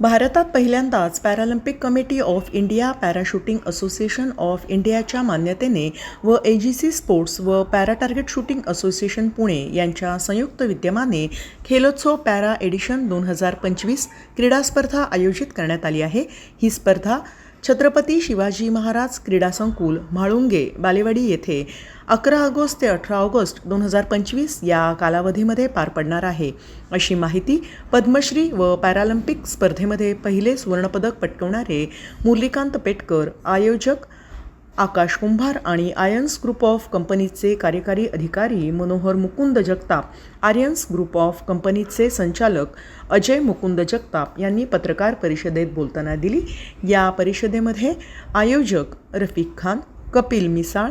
भारतात पहिल्यांदाच Paralympic committee of India, para shooting association of इंडियाच्या मान्यतेने व AGC स्पोर्ट्स व para target shooting association Pune यांच्या संयुक्त विद्यमाने खेलोत्सव पॅरा एडिशन 2025 क्रीडा स्पर्धा आयोजित करण्यात आली आहे। ही स्पर्धा छत्रपती शिवाजी महाराज क्रीडा संकुल, म्हाळुंगे, बालेवाडी येथे 11 ऑगस्ट ते 18 ऑगस्ट 2025 या कालावधीमध्ये पार पडणार आहे, अशी माहिती पद्मश्री व पॅरालिम्पिक स्पर्धेमध्ये पहिले सुवर्णपदक पटकावणारे मुरलीकांत पेटकर, आयोजक आकाश कुंभार आणि आयन्स ग्रुप ऑफ कंपनीचे कार्यकारी अधिकारी मनोहर मुकुंद जगताप, आर्यन्स ग्रुप ऑफ कंपनीचे संचालक अजय मुकुंद जगताप यांनी पत्रकार परिषदेत बोलताना दिली। या परिषदेमध्ये आयोजक रफिक खान, कपिल मिसाळ,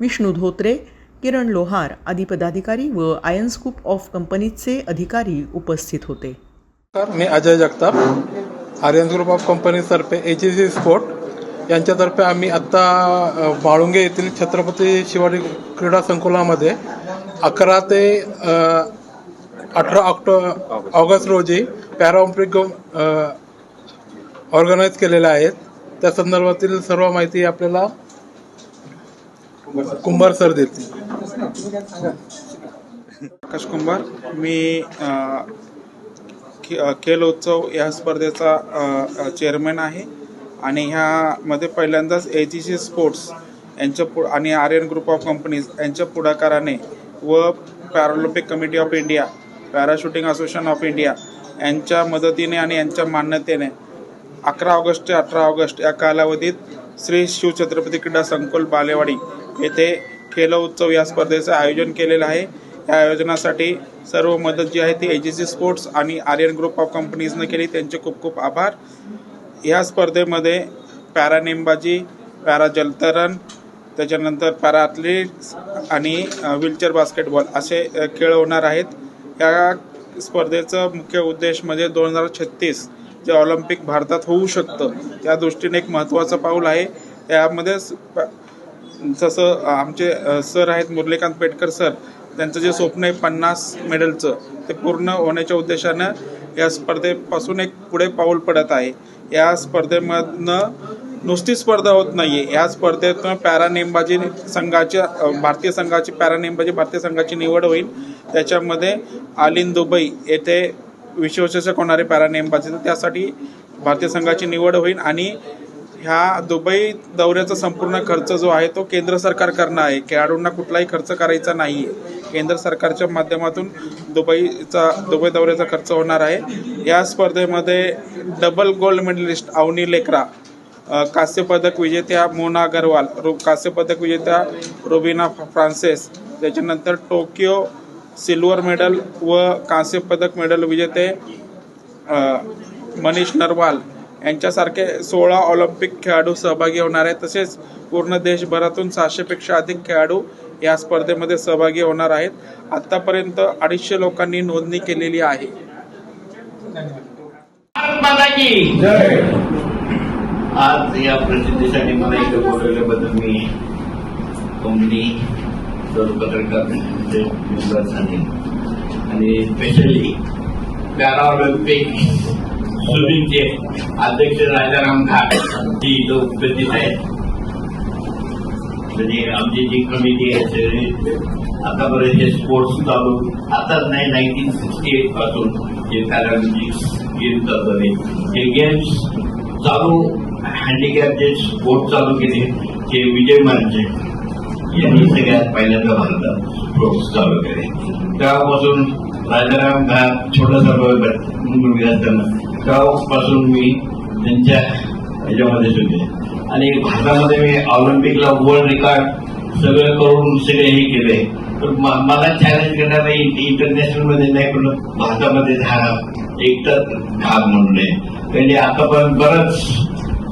विष्णू धोत्रे, किरण लोहार आदी पदाधिकारी व आयन्स ग्रुप ऑफ कंपनीचे अधिकारी उपस्थित होते। मी अजय जगताप, आर्यन्स ग्रुप ऑफ कंपनीतर्फे AGC स्पोर्ट यांच्यातर्फे आम्ही आत्ता म्हाळुंगे येथील छत्रपती शिवाजी क्रीडा संकुलामध्ये 11 ते 18 ऑगस्ट रोजी पॅरालिम्पिक ऑर्गनाईज केलेल्या आहेत। त्या संदर्भातील सर्व माहिती आपल्याला कुंभार सर देतील। आकाश कुंभार, मी खेल उत्सव या स्पर्धेचा चेअरमॅन आहे आणि ह्यामध्ये पहिल्यांदाच AGC स्पोर्ट्स यांच्या आणि आर्यन ग्रुप ऑफ कंपनीज यांच्या पुढाकाराने व Paralympic committee of India, para shooting association of India यांच्या मदतीने आणि यांच्या मान्यतेने 11 ऑगस्ट ते 18 ऑगस्ट या कालावधीत श्री शिवछत्रपती क्रीडा संकुल बालेवाडी येथे खेल उत्सव या स्पर्धेचं आयोजन केलेलं आहे। या आयोजनासाठी सर्व मदत जी आहे ती AGC स्पोर्ट्स आणि आर्यन ग्रुप ऑफ कंपनीजनं केली, त्यांचे खूप खूप आभार। या स्पर्धेमध्ये पॅरा नेमबाजी, पॅरा जलतरण, त्याच्यानंतर पॅरा ॲथलीट्स आणि व्हीलचेअर बास्केटबॉल असे खेळ होणार आहेत। या स्पर्धेचा मुख्य उद्देश म्हणजे 2036 जे ऑलिम्पिक भारतात होऊ शकतं त्या दृष्टीने एक महत्त्वाचं पाऊल आहे। त्यामध्ये जसं आमचे सर आहेत मुरलीकांत पेटकर सर, त्यांचं जे स्वप्न आहे 50 मेडलचं ते पूर्ण होण्याच्या उद्देशानं या स्पर्धेपासून एक पुढे पाऊल पडत आहे। या स्पर्धेमधनं नुसती स्पर्धा होत नाही आहे, या स्पर्धेतून पॅरा नेमबाजी संघाच्या भारतीय संघाची पॅरा नेमबाजी भारतीय संघाची निवड होईल। त्याच्यामध्ये आलिन दुबई येथे विश्वचषक होणारे पॅरा नेमबाजीचं त्यासाठी भारतीय संघाची निवड होईल आणि ह्या दुबई दौऱ्याचा संपूर्ण खर्च जो आहे तो केंद्र सरकार करणार आहे। खेळाडूंना कुठलाही खर्च करायचा नाही आहे, केंद्र सरकारच्या माध्यमातून दुबई दौऱ्याचा खर्च होणार आहे। या स्पर्धेमध्ये डबल गोल्ड मेडलिस्ट अवनी लेकरा, कांस्य पदक विजेत्या मोना अग्रवाल, कांस्य पदक विजेत्या रुबिना फ्रान्सिस, त्याच्यानंतर टोकियो सिल्वर मेडल व कांस्य पदक मेडल विजेते मनीष नरवाल यांच्यासारखे 16 ऑलिम्पिक खेळाडू सहभागी होणार आहेत। तसेच पूर्ण देशभरातून 600 पेक्षा अधिक खेळाडू या स्पर्धेमध्ये सहभागी होणार आहेत। आतापर्यंत 250 लोकांनी नोंदणी केलेली आहे। आज या प्रसिद्धीसाठी मला इथे बोलवल्याबद्दल मी कंपनी सर्व पत्रकार आणि स्पेशली पॅरा ऑलिम्पिक स्विमिंगचे अध्यक्ष राजाराम घाट जी इथं उपस्थित आहेत। म्हणजे आमची जी कमिटी आहे आतापर्यंत जे स्पोर्ट्स चालू आताच नाही 1968 पासून जे पॅरालिम्पिक्स गेम्स चालतात हे गेम्स चालू हँडिकॅप जे स्पोर्ट चालू केले ते विजय मार्चे यांनी सगळ्यात पहिल्यांदा भारतात स्पोर्ट्स चालू केले। तेव्हापासून राजाराम घाट छोटासा मुलगा असताना तेव्हापासून मी त्यांच्या ह्याच्यामध्ये होते आणि भारतामध्ये मी ऑलिम्पिकला वर्ल्ड रेकॉर्ड सगळं करून सगळे हे केले। तर मला चॅलेंज करणार इंटरनॅशनल मध्ये नाही पण भारतामध्ये एकतर भाग म्हणून आहे। म्हणजे आतापर्यंत बरंच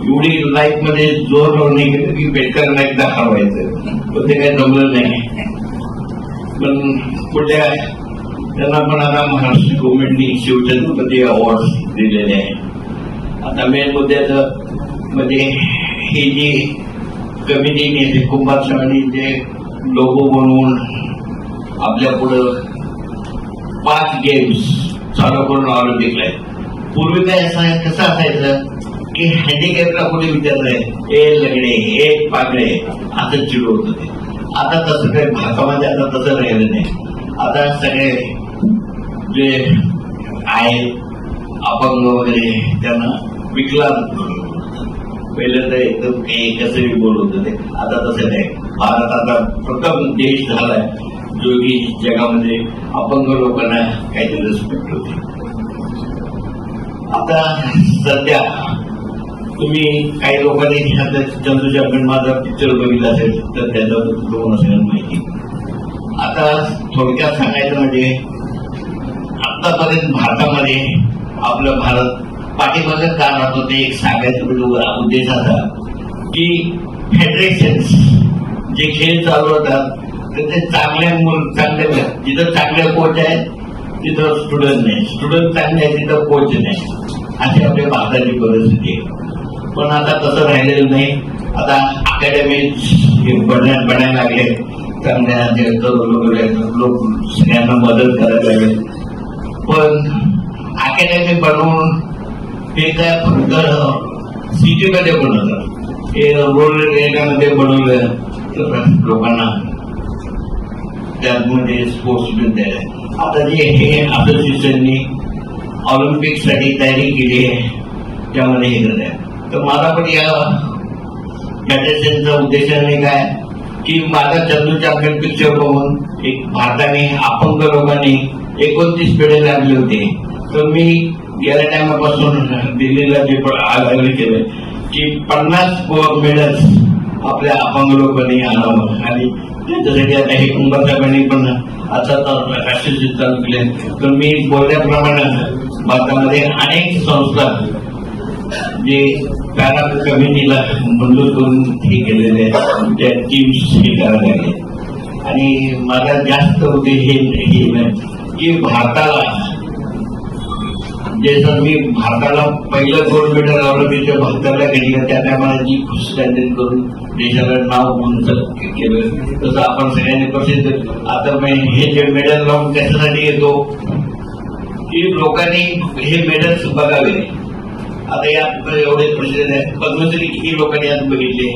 एवढी लाईफ मध्ये जोर लावून नाही केलं की पेटकरला एकदा हरवायचं, पण ते काही जमलं नाही। पण कुठल्या त्यांना पण आता महाराष्ट्र गव्हर्नमेंटनी शिवछत्रपती अवॉर्ड दिलेले आहे। आता मेन मुद्द्याचं म्हणजे ही जी कमिटीने कुंभार साहेबांनी जे लोगो बनवून आपल्या पुढं 5 गेम्स चालू करून ऑलिम्पिकला पूर्वी काय कसं असायचं की हँडिकॅपला कोणी विचारलंय ए लगडे ए पागडे असं चिडवत होते. आता तसं काही भारतामध्ये आता तसं राहिलं नाही. आता सगळे जे आहेत अपंग वगैरे त्यांना विकलांग, पहिलं तर एकदम कसंही बोलत होते, आता तसं नाही. भारत आता प्रथम देश झालाय जो की जगामध्ये अपंग लोकांना काहीतरी रिस्पेक्ट होते. आता सध्या तुम्ही काही लोकांनी चंदूच्या माझा पिक्चर बघितला असेल तर त्याच्याबद्दल तुम्हाला सगळ्यांना माहिती. आता थोडक्यात सांगायचं म्हणजे आतापर्यंत भारतामध्ये आपलं भारत पाठीमागे का राहतो ते एक सांगायचा उद्देश असा की फेडरेशन्स जे खेळ चालू होतात तर ते चांगले जिथं चांगले कोच आहेत तिथं स्टुडंट नाही, स्टुडंट चांगले आहेत तिथं कोच नाही, अशी आपल्या भारताची परिस्थिती आहे. पण आता तसं राहिलेलं नाही. आता अकॅडमी बनायला लागले, चांगल्या लोक सगळ्यांना मदत करायला लागले. पण अकॅडमी बनवून हे काय फक्त सिटीमध्ये बनवलं, हे रुरल एरियामध्ये बनवलं तर लोकांना त्यामध्ये स्पोर्ट्स द्यायला. आता जे हे असोसिएशननी ऑलिम्पिकसाठी तयारी केली आहे त्यामध्ये हे करत आहे. तर मला पण या फेडरेशनचा उद्देशाने काय की माझा चंदू चॅम्पियन पिक्चर बघून एक भारताने अपंग लोकांनी 29 पेढे लागले होते. तर मी गेल्या टायमापासून दिल्लीला जे आग्रह केलं की 50 गोल्ड मेडल्स आपल्या अपंग लोकांनी आणावं आणि त्याच्यासाठी आता हे कुंभार साहेबांनी पण आता राष्ट्रीय चालू केले. तर मी बोलल्याप्रमाणे भारतामध्ये अनेक संस्था जे पॅरा कमिटीला मंजूर करून हे केलेले त्या टीम्स हे करायला लागले. आणि माझा जास्त उद्देश हे की भारताला जे जर मी भारताला पहिलं गोल्ड मेडल ऑलिम्पिकच्या भारताला घेतलं त्या टायमाला जी स्टँडर्ड करून देशाला नाव उंच केलं तसं आपण सगळ्यांनी प्रसिद्ध. आता हे जे मेडल लावून त्याच्यासाठी येतो की लोकांनी हे मेडल्स बघावे. आता यात एवढे प्रसिद्ध आहे, पद्मश्री किती लोकांनी यात बघितले,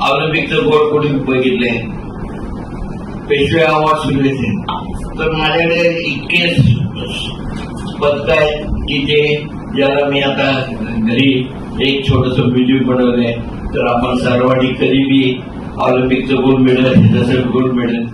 ऑलिम्पिकचं गोल्ड कोणी बघितले, पेशवे अवॉर्ड बघितले. तर माझ्याकडे इतके पदक आहेत की ते ज्याला मी आता घरी एक छोटस म्युझियम बनवलंय. तर आपण सर्वांनी कधी बी ऑलिम्पिकचं गोल्ड मेडल जसं गोल्ड मेडल